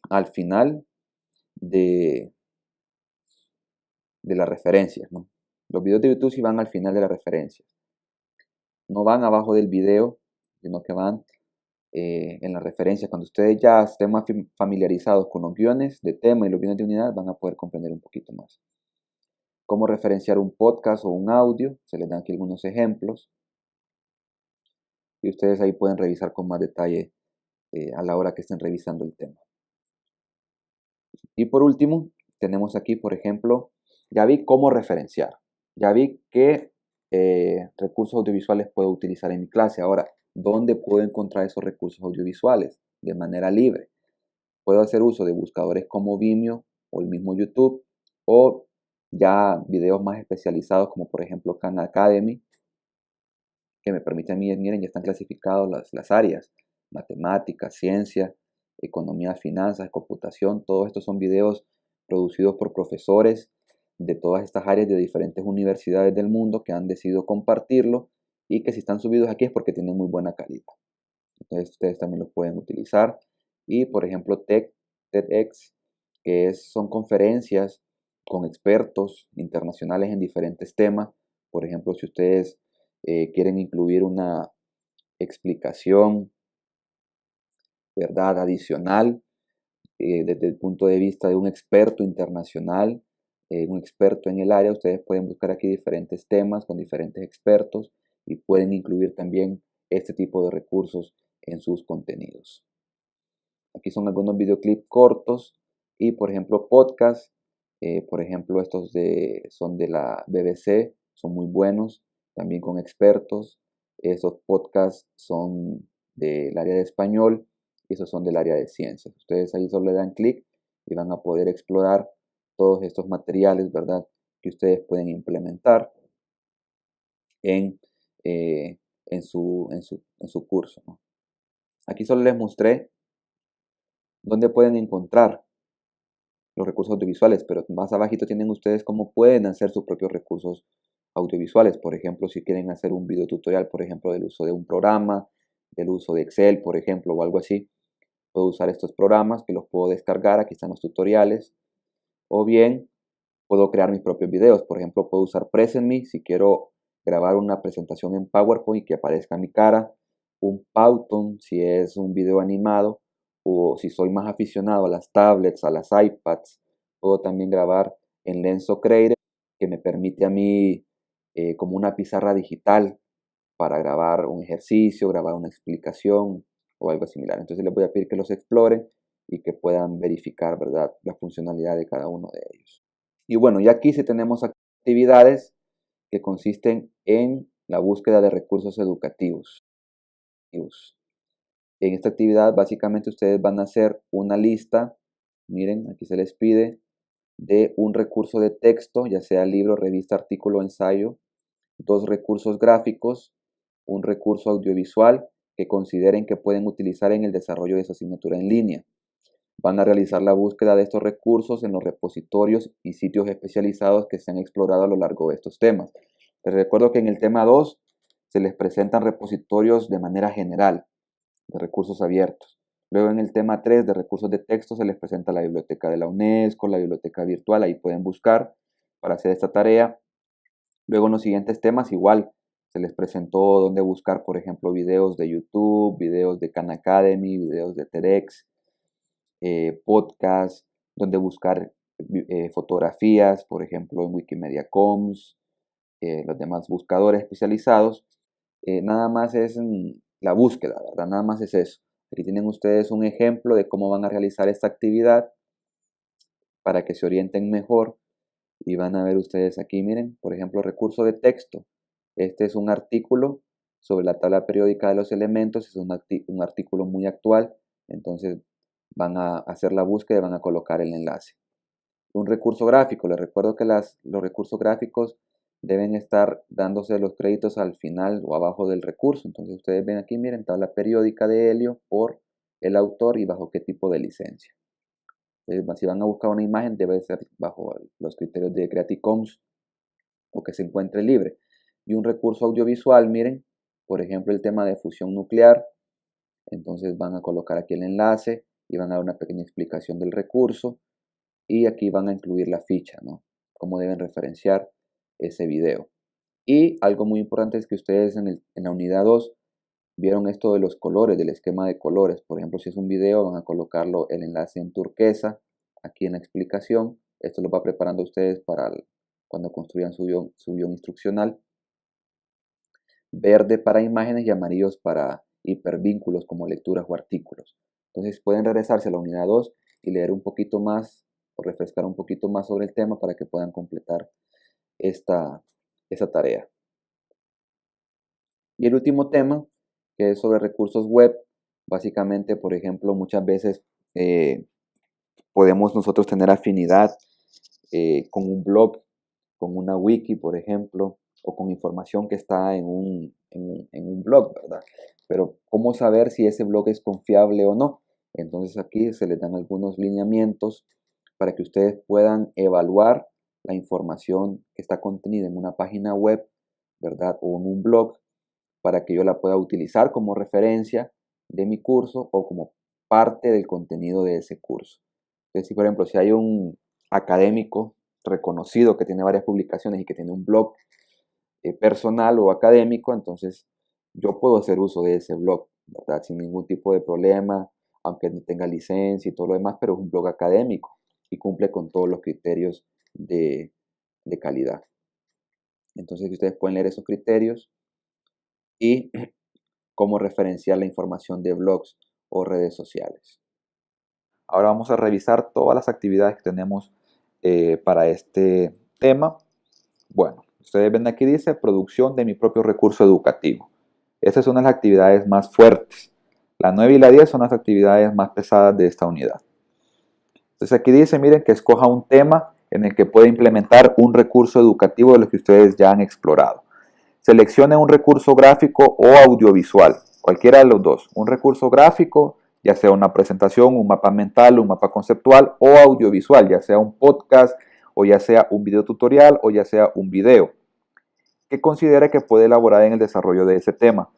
al final de las referencias, ¿no? Los videos de YouTube sí van al final de las referencias. No van abajo del video, sino que van en las referencias. Cuando ustedes ya estén más familiarizados con los guiones de tema y los guiones de unidad, van a poder comprender un poquito más. Cómo referenciar un podcast o un audio, se les dan aquí algunos ejemplos. Y ustedes ahí pueden revisar con más detalle a la hora que estén revisando el tema. Y por último, tenemos aquí, por ejemplo, ya vi cómo referenciar. Ya vi qué recursos audiovisuales puedo utilizar en mi clase. Ahora, ¿dónde puedo encontrar esos recursos audiovisuales? De manera libre. Puedo hacer uso de buscadores como Vimeo o el mismo YouTube o ya videos más especializados como por ejemplo Khan Academy, que me permiten, miren, ya están clasificados las áreas, matemáticas, ciencia, economía, finanzas, computación, todos estos son videos producidos por profesores de todas estas áreas de diferentes universidades del mundo que han decidido compartirlo y que si están subidos aquí es porque tienen muy buena calidad. Entonces ustedes también los pueden utilizar. Y por ejemplo TEDx, que son conferencias con expertos internacionales en diferentes temas. Por ejemplo, si ustedes quieren incluir una explicación, ¿verdad?, adicional desde el punto de vista de un experto internacional, un experto en el área, ustedes pueden buscar aquí diferentes temas con diferentes expertos y pueden incluir también este tipo de recursos en sus contenidos. Aquí son algunos videoclips cortos y, por ejemplo, podcasts. Por ejemplo, estos son de la BBC, son muy buenos, también con expertos. Esos podcasts son del área de español y esos son del área de ciencias. Ustedes ahí solo le dan clic y van a poder explorar todos estos materiales, ¿verdad?, que ustedes pueden implementar en, en su curso, ¿no? Aquí solo les mostré dónde pueden encontrar los recursos audiovisuales, pero más abajito tienen ustedes cómo pueden hacer sus propios recursos audiovisuales. Por ejemplo, si quieren hacer un video tutorial, por ejemplo, del uso de un programa, del uso de Excel, por ejemplo, o algo así, puedo usar estos programas que los puedo descargar. Aquí están los tutoriales. O bien, puedo crear mis propios videos. Por ejemplo, puedo usar Presentme si quiero grabar una presentación en PowerPoint y que aparezca mi cara. Un Powtoon si es un video animado. O si soy más aficionado a las tablets, a las iPads, puedo también grabar en Lenso Creative, que me permite a mí como una pizarra digital para grabar un ejercicio, grabar una explicación o algo similar. Entonces les voy a pedir que los exploren y que puedan verificar, ¿verdad?, la funcionalidad de cada uno de ellos. Y bueno, ya aquí sí tenemos actividades que consisten en la búsqueda de recursos educativos. En esta actividad básicamente ustedes van a hacer una lista, miren, aquí se les pide, de un recurso de texto, ya sea libro, revista, artículo, ensayo, 2 recursos gráficos, un recurso audiovisual que consideren que pueden utilizar en el desarrollo de su asignatura en línea. Van a realizar la búsqueda de estos recursos en los repositorios y sitios especializados que se han explorado a lo largo de estos temas. Les recuerdo que en el tema 2 se les presentan repositorios de manera general, de recursos abiertos. Luego en el tema 3 de recursos de texto se les presenta la biblioteca de la UNESCO, la biblioteca virtual, ahí pueden buscar para hacer esta tarea. Luego en los siguientes temas igual se les presentó dónde buscar, por ejemplo, videos de YouTube, videos de Khan Academy, videos de TEDx, podcast, donde buscar fotografías, por ejemplo, en Wikimedia Commons, los demás buscadores especializados. Nada más es la búsqueda, ¿verdad? Nada más es eso. Aquí tienen ustedes un ejemplo de cómo van a realizar esta actividad para que se orienten mejor. Y van a ver ustedes aquí, miren, por ejemplo, recurso de texto. Este es un artículo sobre la tabla periódica de los elementos, es un artículo muy actual, entonces van a hacer la búsqueda y van a colocar el enlace. Un recurso gráfico, les recuerdo que los recursos gráficos deben estar dándose los créditos al final o abajo del recurso. Entonces ustedes ven aquí, miren, tabla periódica de Helio por el autor y bajo qué tipo de licencia. Si van a buscar una imagen, debe ser bajo los criterios de Creative Commons o que se encuentre libre. Y un recurso audiovisual, miren, por ejemplo, el tema de fusión nuclear. Entonces van a colocar aquí el enlace y van a dar una pequeña explicación del recurso. Y aquí van a incluir la ficha, ¿no? Cómo deben referenciar ese video. Y algo muy importante es que ustedes en la unidad 2 vieron esto de los colores, del esquema de colores. Por ejemplo, si es un video, van a colocarlo el enlace en turquesa, aquí en la explicación. Esto lo va preparando ustedes para cuando construyan su guión instruccional. Verde para imágenes y amarillos para hipervínculos como lecturas o artículos. Entonces pueden regresarse a la unidad 2 y leer un poquito más o refrescar un poquito más sobre el tema para que puedan completar esta tarea. Y el último tema, que es sobre recursos web, básicamente, por ejemplo, muchas veces podemos nosotros tener afinidad con un blog, con una wiki, por ejemplo, o con información que está en un blog, ¿verdad? Pero ¿cómo saber si ese blog es confiable o no? Entonces aquí se les dan algunos lineamientos para que ustedes puedan evaluar la información que está contenida en una página web, ¿verdad? O en un blog, para que yo la pueda utilizar como referencia de mi curso o como parte del contenido de ese curso. Entonces, por ejemplo, si hay un académico reconocido que tiene varias publicaciones y que tiene un blog personal o académico, entonces yo puedo hacer uso de ese blog, ¿verdad? Sin ningún tipo de problema, aunque no tenga licencia y todo lo demás, pero es un blog académico y cumple con todos los criterios de calidad. Entonces ustedes pueden leer esos criterios y cómo referenciar la información de blogs o redes sociales. Ahora vamos a revisar todas las actividades que tenemos para este tema. Bueno, ustedes ven aquí dice producción de mi propio recurso educativo. Estas son las actividades más fuertes. La 9 y la 10 son las actividades más pesadas de esta unidad. Entonces aquí dice, miren, que escoja un tema en el que pueda implementar un recurso educativo de los que ustedes ya han explorado. Seleccione un recurso gráfico o audiovisual, cualquiera de los dos. Un recurso gráfico, ya sea una presentación, un mapa mental, un mapa conceptual, o audiovisual, ya sea un podcast, o ya sea un video tutorial, o ya sea un video, que considere que puede elaborar en el desarrollo de ese tema.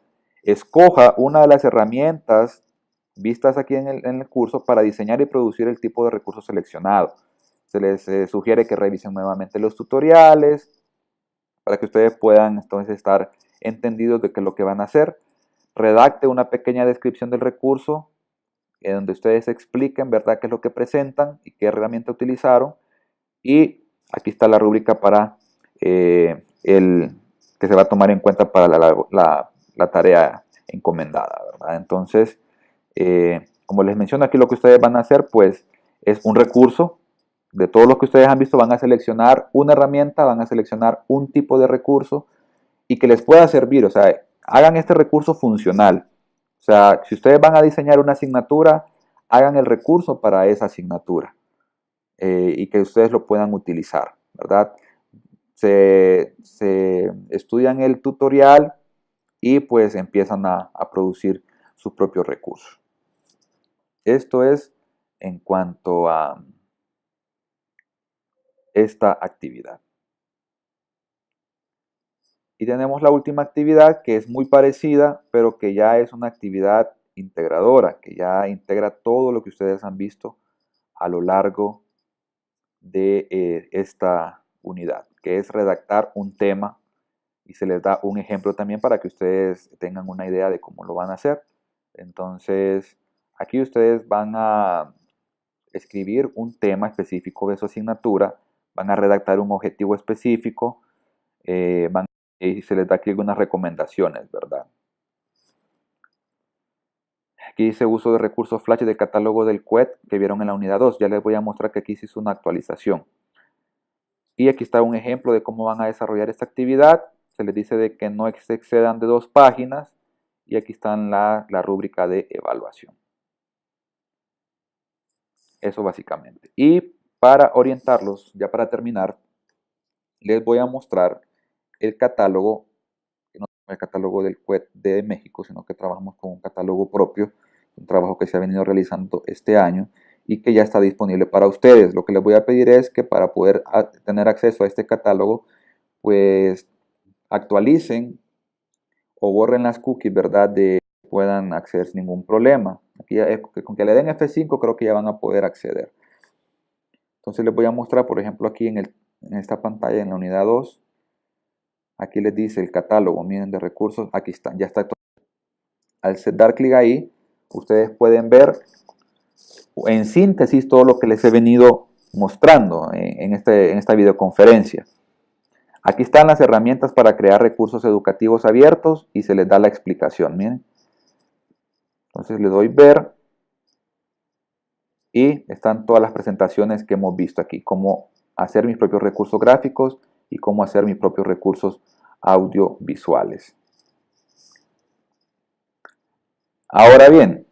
Escoja una de las herramientas vistas aquí en el curso para diseñar y producir el tipo de recurso seleccionado. Se les sugiere que revisen nuevamente los tutoriales para que ustedes puedan entonces estar entendidos de qué es lo que van a hacer. Redacte una pequeña descripción del recurso en donde ustedes expliquen, ¿verdad?, qué es lo que presentan y qué herramienta utilizaron. Y aquí está la rúbrica para el que se va a tomar en cuenta para la tarea encomendada, ¿verdad? Entonces, como les menciono aquí, lo que ustedes van a hacer, pues, es un recurso. De todo lo que ustedes han visto, van a seleccionar una herramienta, van a seleccionar un tipo de recurso y que les pueda servir. O sea, hagan este recurso funcional. O sea, si ustedes van a diseñar una asignatura, hagan el recurso para esa asignatura y que ustedes lo puedan utilizar, ¿verdad? Se estudian el tutorial y pues empiezan a producir sus propios recursos. Esto es en cuanto a esta actividad. Y tenemos la última actividad que es muy parecida, pero que ya es una actividad integradora, que ya integra todo lo que ustedes han visto a lo largo de esta unidad, que es redactar un tema, y se les da un ejemplo también para que ustedes tengan una idea de cómo lo van a hacer. Entonces, aquí ustedes van a escribir un tema específico de su asignatura, van a redactar un objetivo específico, y se les da aquí algunas recomendaciones, ¿verdad? Aquí dice uso de recursos flash del catálogo del CUET que vieron en la unidad 2. Ya les voy a mostrar que aquí se hizo una actualización. Y aquí está un ejemplo de cómo van a desarrollar esta actividad. Se les dice de que no se excedan de 2 páginas. Y aquí está la rúbrica de evaluación. Eso básicamente. Y para orientarlos, ya para terminar, les voy a mostrar el catálogo, que no es el catálogo del CUET de México, sino que trabajamos con un catálogo propio, un trabajo que se ha venido realizando este año y que ya está disponible para ustedes. Lo que les voy a pedir es que para poder tener acceso a este catálogo, pues actualicen o borren las cookies, ¿verdad? De que puedan acceder sin ningún problema. Aquí con que le den F5 creo que ya van a poder acceder. Entonces les voy a mostrar, por ejemplo, aquí en esta pantalla, en la unidad 2, aquí les dice el catálogo, miren, de recursos, aquí están, ya está todo. Al dar clic ahí, ustedes pueden ver en síntesis todo lo que les he venido mostrando en esta videoconferencia. Aquí están las herramientas para crear recursos educativos abiertos y se les da la explicación, miren. Entonces le doy ver y están todas las presentaciones que hemos visto aquí, cómo hacer mis propios recursos gráficos y cómo hacer mis propios recursos audiovisuales. Ahora bien,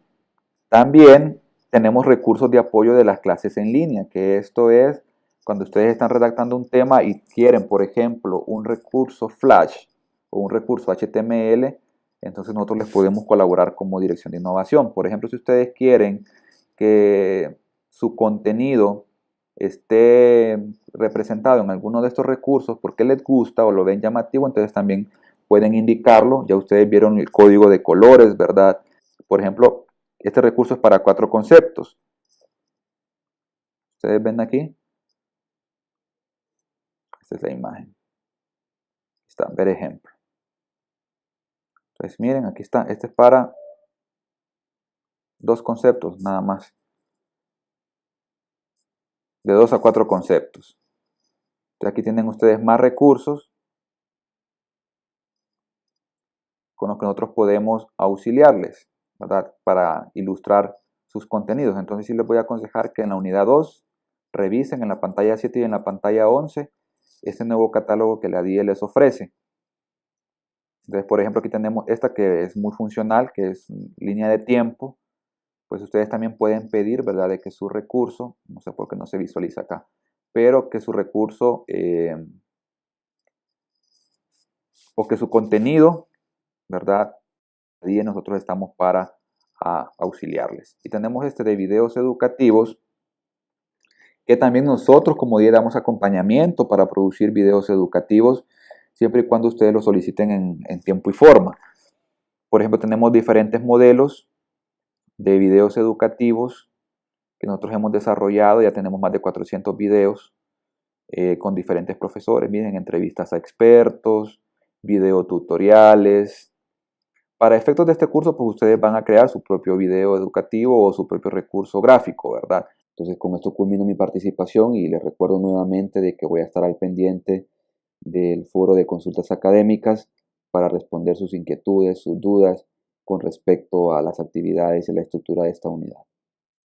también tenemos recursos de apoyo de las clases en línea, que esto es cuando ustedes están redactando un tema y quieren, por ejemplo, un recurso Flash o un recurso HTML, entonces nosotros les podemos colaborar como dirección de innovación. Por ejemplo, si ustedes quieren que su contenido esté representado en alguno de estos recursos porque les gusta o lo ven llamativo, entonces también pueden indicarlo. Ya ustedes vieron el código de colores, ¿verdad? Por ejemplo, este recurso es para 4 conceptos. Ustedes ven aquí. Esta es la imagen. Está, ver ejemplo. Entonces miren, aquí está. Este es para 2 conceptos, nada más. De 2 a 4 conceptos. Entonces aquí tienen ustedes más recursos con los que nosotros podemos auxiliarles, ¿verdad? Para ilustrar sus contenidos. Entonces sí les voy a aconsejar que en la unidad 2 revisen en la pantalla 7 y en la pantalla 11 este nuevo catálogo que la DIE les ofrece. Entonces, por ejemplo, aquí tenemos esta que es muy funcional, que es línea de tiempo. Pues ustedes también pueden pedir, ¿verdad?, de que su recurso, no sé por qué no se visualiza acá, pero que su recurso o que su contenido, ¿verdad?, y nosotros estamos para auxiliarles. Y tenemos este de videos educativos, que también nosotros como DIE damos acompañamiento para producir videos educativos, siempre y cuando ustedes lo soliciten en tiempo y forma. Por ejemplo, tenemos diferentes modelos de videos educativos que nosotros hemos desarrollado. Ya tenemos más de 400 videos con diferentes profesores. Miren, entrevistas a expertos, videotutoriales. Para efectos de este curso, pues ustedes van a crear su propio video educativo o su propio recurso gráfico, ¿verdad? Entonces, con esto culmino mi participación y les recuerdo nuevamente de que voy a estar al pendiente del foro de consultas académicas para responder sus inquietudes, sus dudas con respecto a las actividades y la estructura de esta unidad.